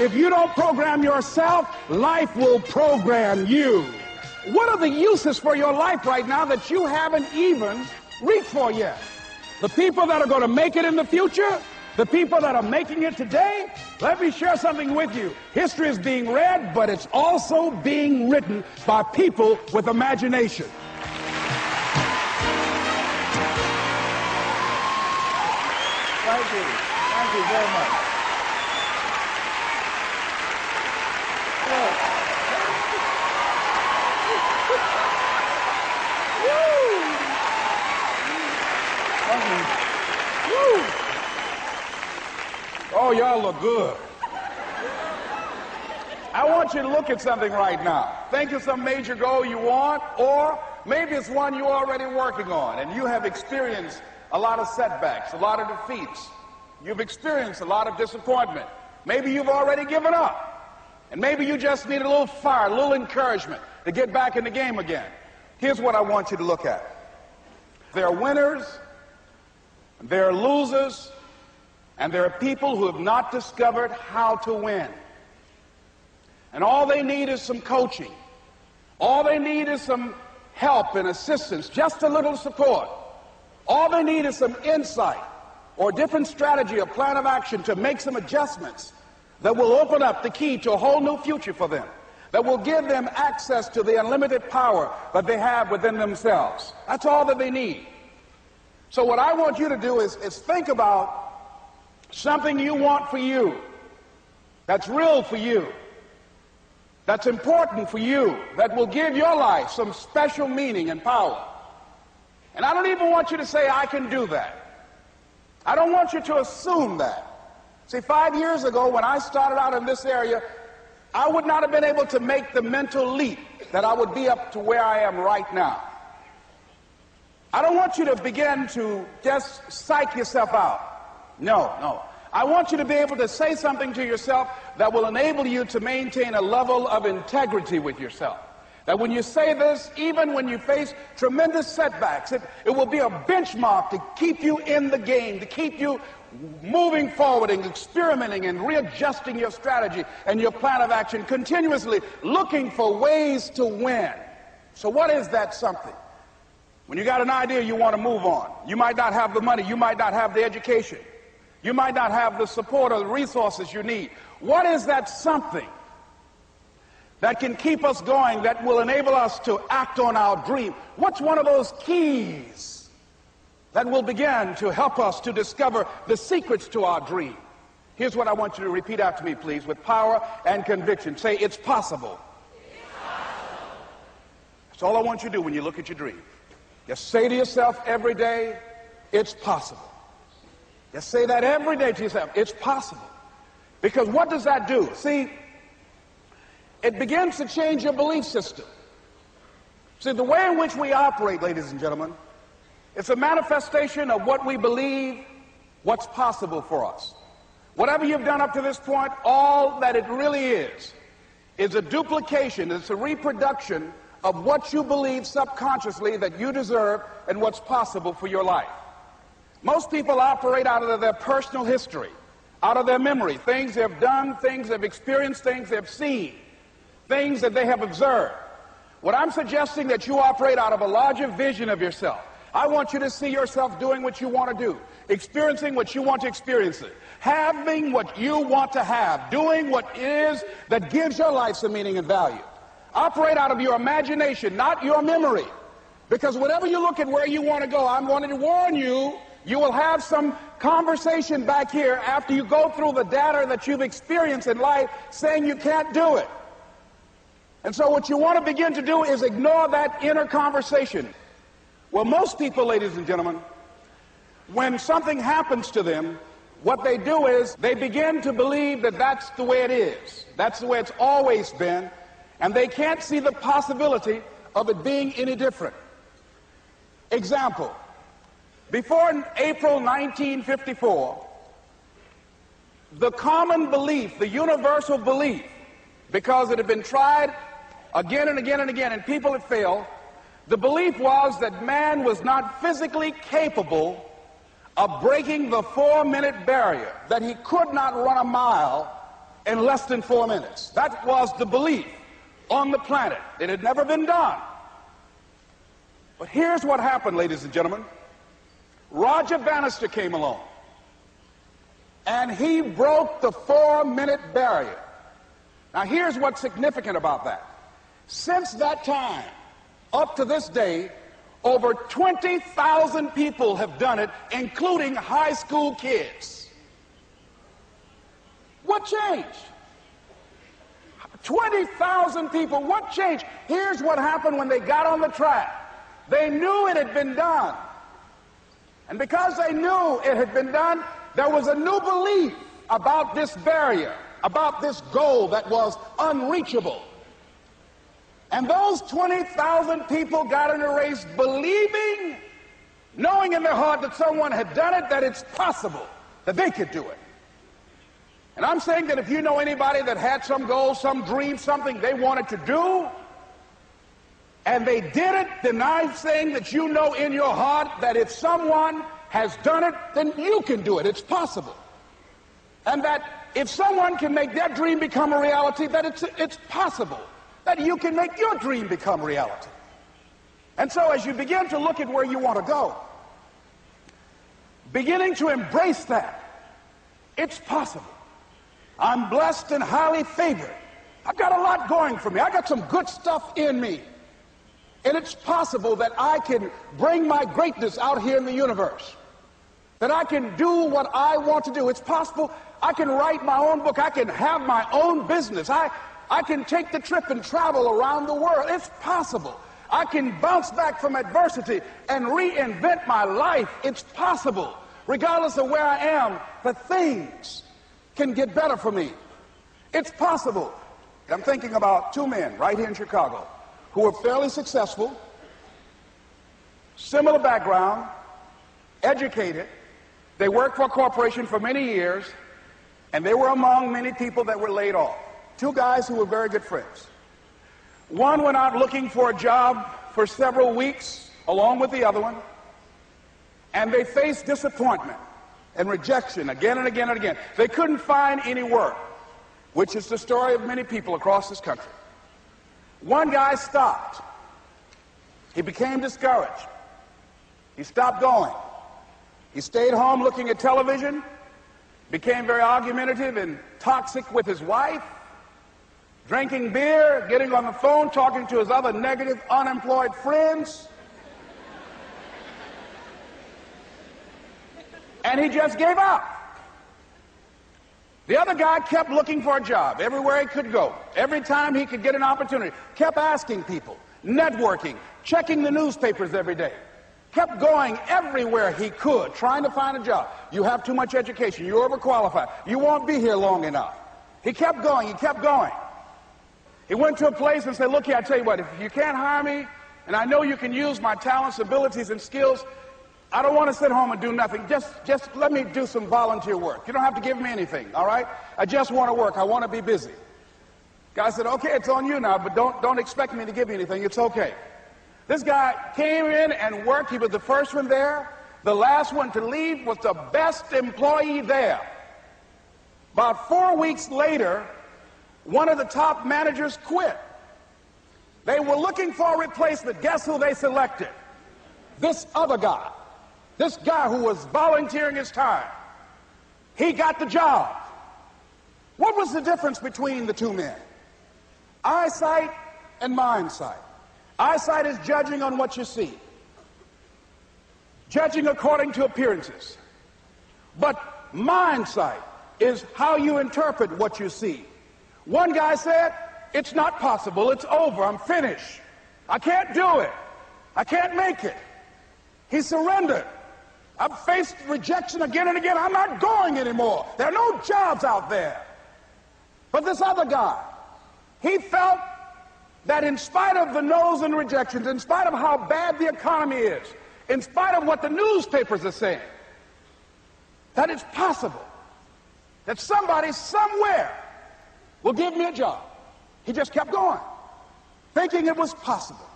If you don't program yourself, life will program you. What are the uses for your life right now that you haven't even reached for yet? The people that are going to make it in the future, the people that are making it today, let me share something with you. History is being read, but it's also being written by people with imagination. Thank you. Thank you very much. Oh, y'all look good. I want you to look at something right now. Think of some major goal you want, or maybe it's one you're already working on, and you have experienced a lot of setbacks, a lot of defeats. You've experienced a lot of disappointment. Maybe you've already given up, and maybe you just need a little fire, a little encouragement to get back in the game again. Here's what I want you to look at. There are winners, there are losers, and there are people who have not discovered how to win. And all they need is some coaching. All they need is some help and assistance, just a little support. All they need is some insight or a different strategy, a plan of action to make some adjustments that will open up the key to a whole new future for them, that will give them access to the unlimited power that they have within themselves. That's all that they need. So what I want you to do is think about something you want for you, that's real for you, that's important for you, that will give your life some special meaning and power. And I don't even want you to say, I can do that. I don't want you to assume that. See, 5 years ago when I started out in this area, I would not have been able to make the mental leap that I would be up to where I am right now. I don't want you to begin to just psych yourself out. No. I want you to be able to say something to yourself that will enable you to maintain a level of integrity with yourself. That when you say this, even when you face tremendous setbacks, it will be a benchmark to keep you in the game, to keep you moving forward and experimenting and readjusting your strategy and your plan of action, continuously looking for ways to win. So what is that something? When you got an idea you want to move on, you might not have the money, you might not have the education, you might not have the support or the resources you need. What is that something that can keep us going, that will enable us to act on our dream? What's one of those keys that will begin to help us to discover the secrets to our dream? Here's what I want you to repeat after me, please, with power and conviction. Say, it's possible. It's possible. That's all I want you to do when you look at your dream. Just say to yourself every day, it's possible. Just say that every day to yourself, it's possible. Because what does that do? See, it begins to change your belief system. See, the way in which we operate, ladies and gentlemen, it's a manifestation of what we believe, what's possible for us. Whatever you've done up to this point, all that it really is a duplication, it's a reproduction of what you believe subconsciously that you deserve and what's possible for your life. Most people operate out of their personal history, out of their memory, things they've done, things they've experienced, things they've seen, things that they have observed. What I'm suggesting that you operate out of a larger vision of yourself. I want you to see yourself doing what you want to do, experiencing what you want to experience, having what you want to have, doing what it is that gives your life some meaning and value. Operate out of your imagination, not your memory. Because whenever you look at where you want to go, I'm wanting to warn you, you will have some conversation back here after you go through the data that you've experienced in life saying you can't do it. And so what you want to begin to do is ignore that inner conversation. Well, most people, ladies and gentlemen, when something happens to them, what they do is they begin to believe that that's the way it is. That's the way it's always been. And they can't see the possibility of it being any different. Example, before April 1954, the common belief, the universal belief, because it had been tried again and again and again, and people had failed, the belief was that man was not physically capable of breaking the 4-minute barrier, that he could not run a mile in less than 4 minutes. That was the belief on the planet. It had never been done. But here's what happened, ladies and gentlemen. Roger Bannister came along, and he broke the 4-minute barrier. Now, here's what's significant about that. Since that time, up to this day, over 20,000 people have done it, including high school kids. What changed? 20,000 people, what changed? Here's what happened when they got on the track. They knew it had been done. And because they knew it had been done, there was a new belief about this barrier, about this goal that was unreachable. And those 20,000 people got in a race believing, knowing in their heart that someone had done it, that it's possible that they could do it. And I'm saying that if you know anybody that had some goal, some dream, something they wanted to do, and they did it, then I'm saying that you know in your heart that if someone has done it, then you can do it. It's possible. And that if someone can make their dream become a reality, that it's possible that you can make your dream become reality. And so as you begin to look at where you want to go, beginning to embrace that, it's possible. I'm blessed and highly favored. I've got a lot going for me. I got some good stuff in me. And it's possible that I can bring my greatness out here in the universe. That I can do what I want to do. It's possible I can write my own book. I can have my own business. I can take the trip and travel around the world. It's possible. I can bounce back from adversity and reinvent my life. It's possible. Regardless of where I am, that things can get better for me. It's possible. I'm thinking about two men right here in Chicago who were fairly successful, similar background, educated. They worked for a corporation for many years, and they were among many people that were laid off. Two guys who were very good friends. One went out looking for a job for several weeks, along with the other one, and they faced disappointment and rejection again and again and again. They couldn't find any work, which is the story of many people across this country. One guy stopped. He became discouraged. He stopped going. He stayed home looking at television, became very argumentative and toxic with his wife, drinking beer, getting on the phone, talking to his other negative, unemployed friends. And he just gave up. The other guy kept looking for a job everywhere he could go. Every time he could get an opportunity, kept asking people, networking, checking the newspapers every day. Kept going everywhere he could, trying to find a job. You have too much education. You're overqualified. You won't be here long enough. He kept going. He kept going. He went to a place and said, look here, I tell you what, if you can't hire me, and I know you can use my talents, abilities, and skills, I don't want to sit home and do nothing. Just let me do some volunteer work. You don't have to give me anything, all right? I just want to work. I want to be busy. Guy said, okay, it's on you now, but don't expect me to give you anything. It's okay. This guy came in and worked. He was the first one there. The last one to leave was the best employee there. About 4 weeks later, one of the top managers quit. They were looking for a replacement. Guess who they selected? This other guy. This guy who was volunteering his time. He got the job. What was the difference between the two men? Eyesight and mindsight. Eyesight is judging on what you see. Judging according to appearances. But mindsight is how you interpret what you see. One guy said, it's not possible, it's over, I'm finished. I can't do it. I can't make it. He surrendered. I've faced rejection again and again. I'm not going anymore. There are no jobs out there. But this other guy, he felt that in spite of the no's and rejections, in spite of how bad the economy is, in spite of what the newspapers are saying, that it's possible that somebody somewhere will give me a job. He just kept going, thinking it was possible.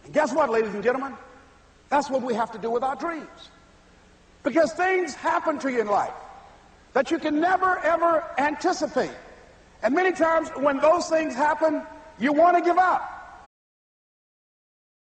And guess what, ladies and gentlemen? That's what we have to do with our dreams. Because things happen to you in life that you can never, ever anticipate. And many times when those things happen, you want to give up.